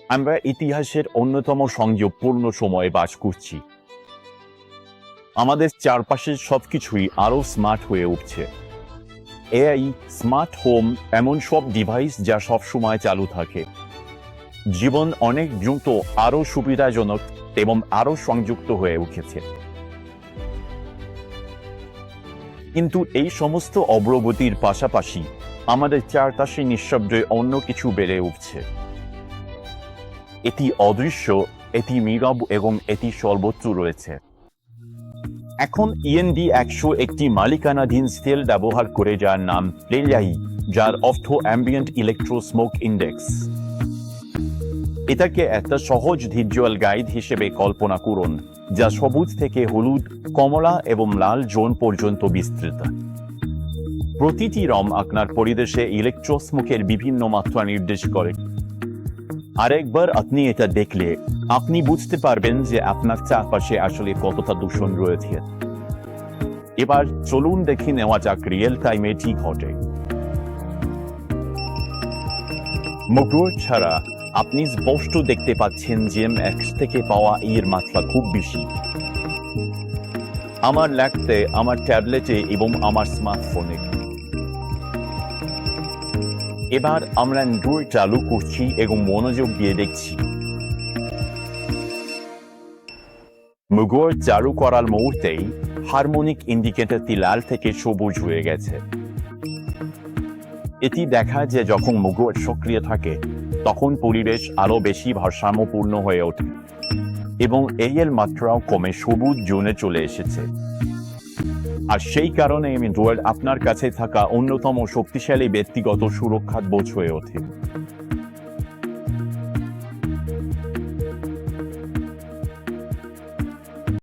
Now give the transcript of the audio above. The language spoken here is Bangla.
আমরা ইতিহাসের অন্যতম সংযোগপূর্ণ সময়ে বাস করছি। আমাদের চারপাশের সবকিছুই আরো স্মার্ট হয়ে উঠছে। এআই, স্মার্ট হোম, এমন সব ডিভাইস যা সব সময় চালু থাকে। জীবন অনেক দ্রুত, আরো সুবিধাজনক এবং আরো সংযুক্ত হয়ে উঠেছে। কিন্তু এই সমস্ত অগ্রগতির পাশাপাশি আমাদের চারপাশে নিঃশব্দে অন্য কিছু বেড়ে উঠছে। এটি অদৃশ্য, এটি নীরব এবং এটি সর্বত্র রয়েছে। এখন ইএনডি 100 একটি মালিকানাধীন স্কেল ব্যবহার করে, যার নাম এআই, যার অর্থ অ্যাম্বিয়েন্ট ইলেকট্রো স্মোক ইন্ডেক্স। এটাকে একটা সহজ ভিজুয়াল গাইড হিসেবে কল্পনা করুন, যা সবুজ থেকে হলুদ, কমলা এবং লাল জোন পর্যন্ত বিস্তৃত। প্রতিটি রং আপনার পরিবেশে ইলেকট্রো স্মোকের বিভিন্ন মাত্রা নির্দেশ করে। আরেকবার আপনি এটা দেখলে আপনি বুঝতে পারবেন যে আপনার চারপাশে আসলে কতটা দূষণ রয়েছে। এবার চলুন দেখে নেওয়া যাক রিয়েল টাইমে কি ঘটে। মগর ছাড়া আপনি স্পষ্ট দেখতে পাচ্ছেন যে এক্স থেকে পাওয়া এর মাত্রা খুব বেশি। আমার ল্যাপটপে, আমার ট্যাবলেটে এবং আমার স্মার্টফোনে। এবার আমরা অ্যান্ড্রয়েড চালু করছি এবং মনোযোগ দিয়ে দেখছি। মগর চালু করার মুহূর্তেই হারমোনিক ইন্ডিকেটরটি লাল থেকে সবুজ হয়ে গেছে। এটি দেখায় যে যখন মগর সক্রিয় থাকে তখন পরিবেশ আরো বেশি ভারসাম্যপূর্ণ হয়ে ওঠে এবং এর মাত্রাও কমে সবুজ জোনে চলে এসেছে। আর সেই কারণে অ্যান্ড্রয়েড আপনার কাছে থাকা অন্যতম শক্তিশালী ব্যক্তিগত সুরক্ষার বোঝ হয়ে ওঠে।